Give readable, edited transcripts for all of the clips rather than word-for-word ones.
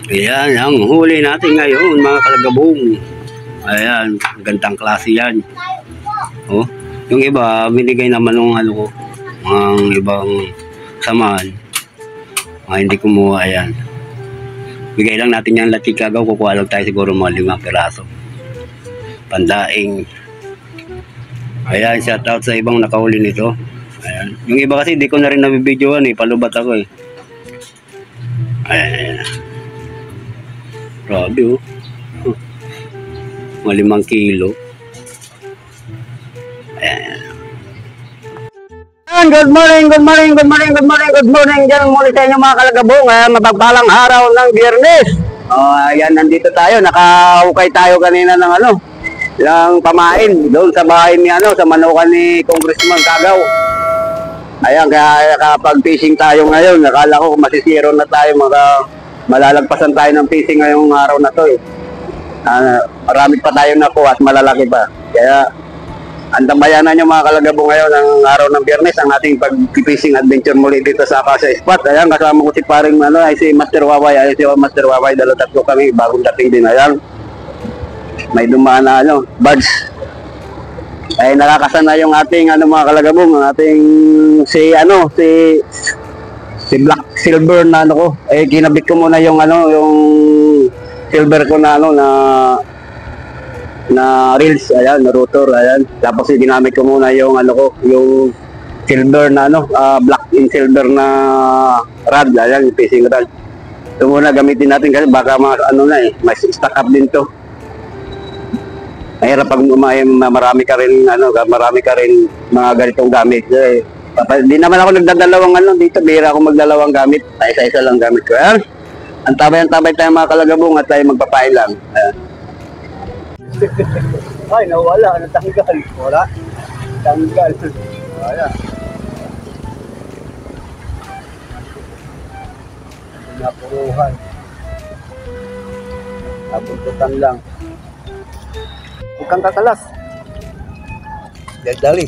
Ayan, ang huli natin ngayon mga kalagabong. Ayan, gandang klase yan. Oh, yung iba, binigay naman ng ano ko, ang ibang samaan. Hindi kumuha, ayan. Bigay lang natin yung latikagaw, kukuha lang tayo siguro mga 5 piraso. Pandaing. Ayan, shout out sa ibang nakahuli nito. Ayan. Yung iba kasi di ko na rin nabibidyoan palubat ako Ayan. Grabe mga 5 kilo. Ayan. Good morning dyan muli sa inyo mga kalagabong. Mapagpalang araw ng Biyernes. Ayan, nandito tayo. Nakahukay tayo kanina ng ng pamain doon sa bahay ni sa manukan ni Congressman Cagaw. Ayan, kaya kapag fishing tayo ngayon, nakala ko masisiro na tayo, malalagpasan tayo ng fishing ngayong araw na to marami pa tayo nakuha at malalaki pa. Kaya antambayanan nyo mga kalagabong ngayon ang araw ng Biyernes, ang ating pag-fishing adventure muli dito sa Acacia Spot. Ayan, kasama ko si paring ay si Master Waway. Ayan si Master Waway, dalatatlo kami, bagong dating din. Ayan, may dumaan na birds. Ay nakakasana yung ating mga kalagabong, ang ating si black silver na ko. Kinabit ko muna yung yung silver ko na na reels, ayan, na rotor, ayan. Tapos ginamit ko muna yung yung silver na black in silver na rod, ayan, yung fishing rod. Ito muna gamitin natin kasi baka may stack up din to. Mahirap pag marami ka rin mga ganitong gamit. Di naman ako nagdadalawang dito, bihira ako magdalawang gamit. Isa-isa lang gamit ko. Ayan. Antabay tayo mga kalagabong at tayo magpapain lang. Ayan. Ay, nawala. Natanggal. Wala. Tanggal. Wala. Napuruhan. Nabuntutan lang. Huwag kang kakalas. Dali.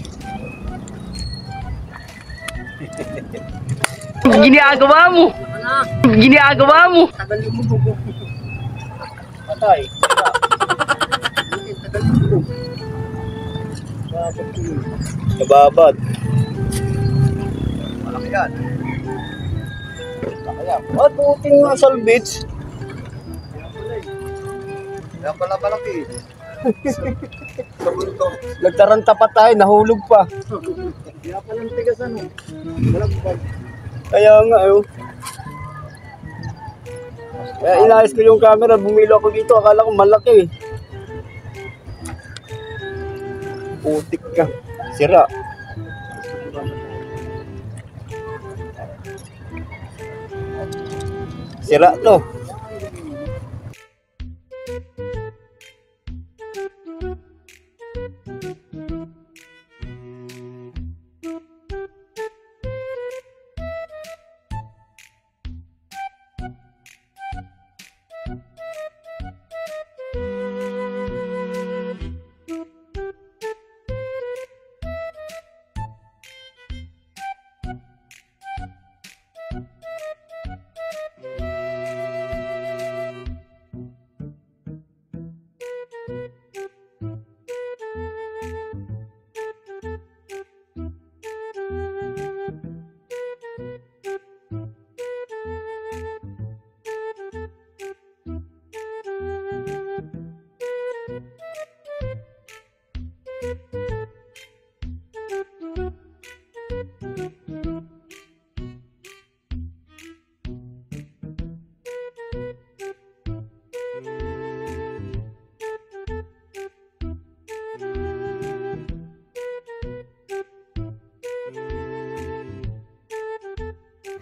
Ginagawa mo. Tagal mo. Patay. Tagal mo. Nababad. Malaki yan. At puting salvage. Kaya pala malaki. Nagtaranta pa tayo, nahulog pa. Kaya palang tigas malagpag. Kaya nga Kaya inayos ko yung camera, bumilo ako dito, akala ko malaki. Putik ka. Sira. Sira to.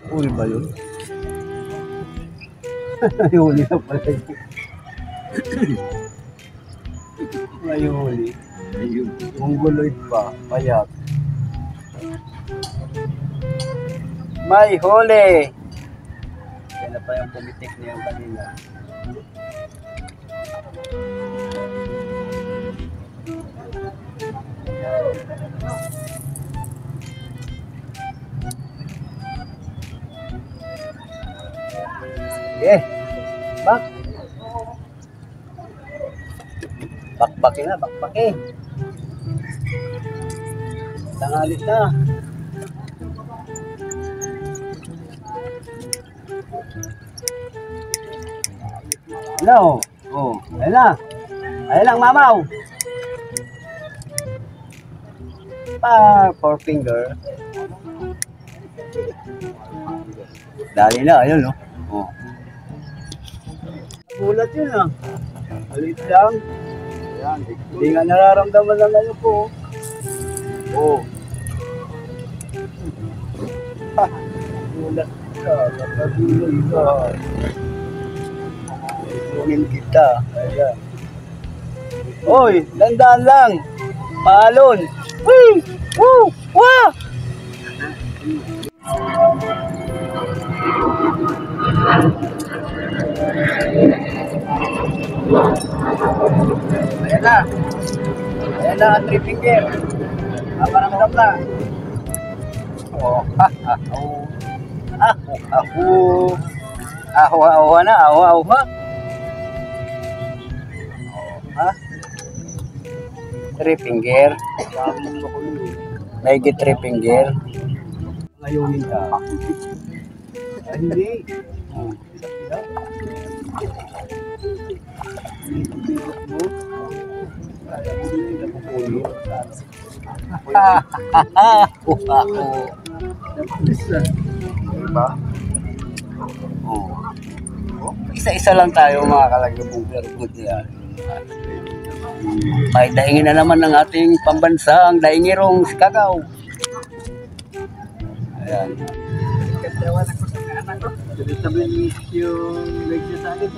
Huli ba yun? Huli na pala yun. May huli. Mongoloid pa. Payat. May huli! Kaya na pa yung pumitik niya yung kanina. Okay. Bak. Bakbakin na, bakbakin. Tangalit na. Hello. Oh, ayun na. Ayun lang, mamaw. Four finger. Dali na, ayun, no? Oh. Bulat yun, ah. Alit lang. Ayan, hindi nga nararamdaman ng ano po. Oh. Bulat ka, nakabulay ka. Ipunin kita. Ayan. Oy, dandaan lang. Paalon. Woo! Woo! Wah! Ayan na. Ayan na ang three finger. Paparamdam na. Oh, ha, ha, oh. Aho na, aho ha. Ha? Three finger. May three finger. Ngayunin ka. Hindi. Diba? Oh. Isa-isa lang tayo mga kalagabong pero good yan. May daingin na naman ng ating pambansang daingirong si Kagaw. Ayan. Katawan ako sa kanan ko. Jadi sabihin yung lecture sa akin.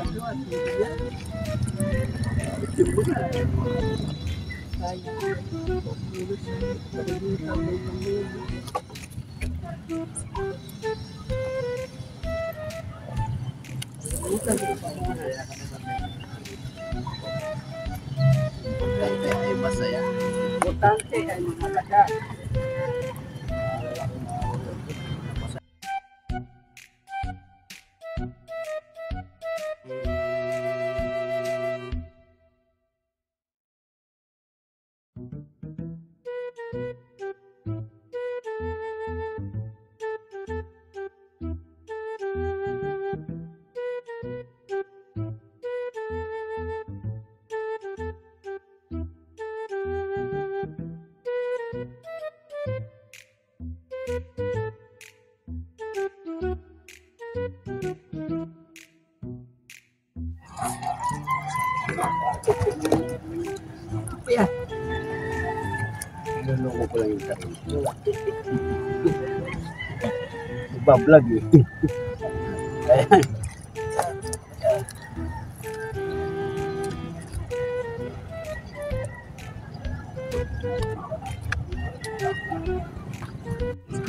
Ay masaya. Importante ay mahalaga. Ayan. Naloko ko lang yung sarili. Nagbablog eh. Ayan.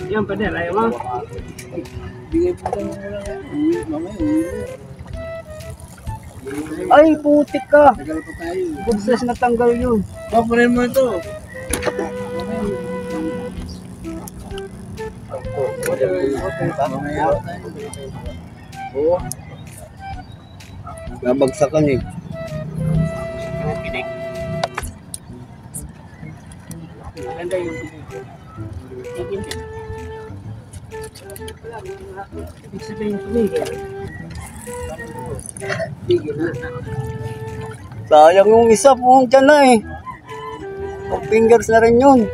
Yan pa din, ayaw mo? Bigay po tayo na lang. Mamaya, ay, putik ka. Tagal pa tayo. Good stress na tanggal yun. Papunin mo ito. Oo. Nabagsakan eh. Kinik. Maganda yung kinik. Ibig sabihin tumigil. Sayang yung isa po dyan na eh. Pag fingers na rin yun.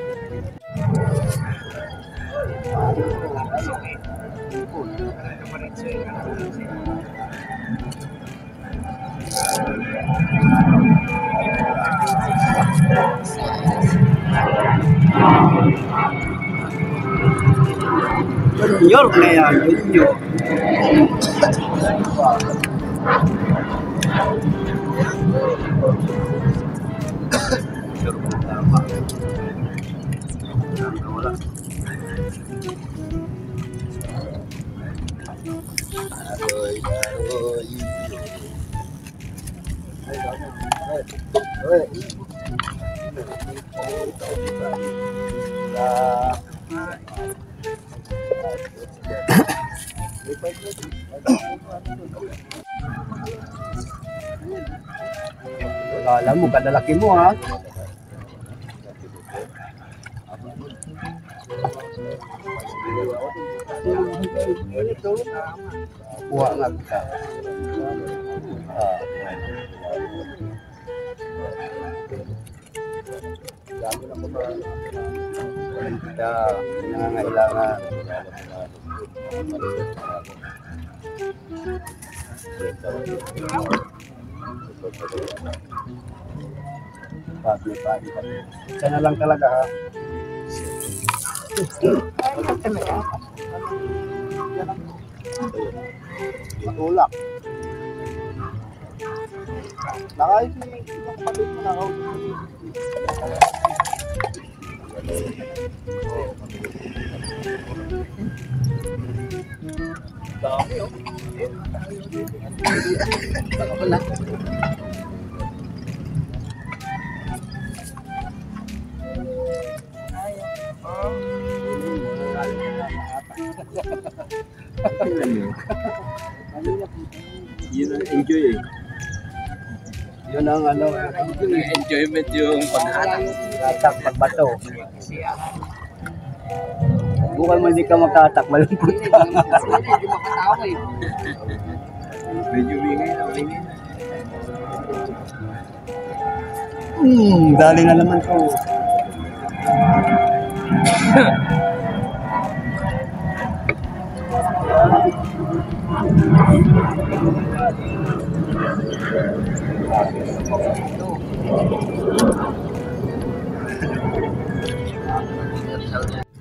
Junior na yan, junior. Akala mo, kadalaki mo ha. Kuha nga kita. Dami na ko ba? Kita, nangangailangan. Isa na lang talaga ha. Matulak. Nakahit mo yung kapatid mo na ako. Dami oh. Baka pala. Yun ang enjoy eh. Yun ang ano, Enjoyment yung paghahanap. tatak pagbato. Bukan mo hindi ka makatak, malungkot ka. Medyo wingay na, wingay na. Dali na naman ko.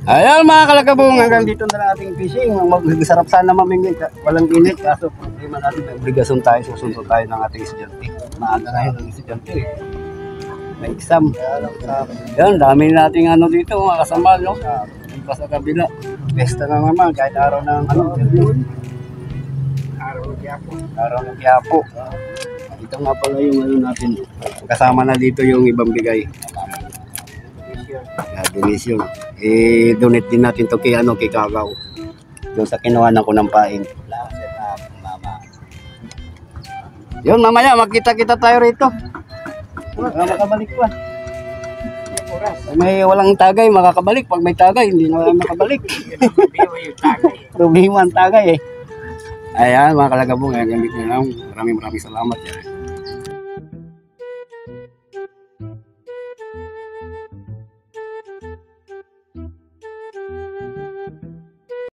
Ayan mga kalagabong, hanggang dito na lang ating fishing. Magsarap sana mamingin, walang init. Kaso hindi man natin may obligasyon tayo, susunod tayo ng ating estudyante. Maaga na yun ang estudyante eh. May exam. Yan, dami nating ano dito mga kasama, no? Pa sa kabila. Besta na naman, kahit araw ng ano. Araw ng Quiapo. Ito nga pala yung ano natin. Kasama na dito yung ibang bigay. Donation. Donate din natin to kay ano, kay Kagaw. Doon sa kinuhanan ko ng pain. Yun, mamaya magkita-kita tayo rito. Makabalik pa. Pag may walang tagay, makakabalik. Pag may tagay, hindi na makabalik. Problema ang tagay eh. Ayan, mga kalagabong, hanggang dito na lang. Maraming salamat.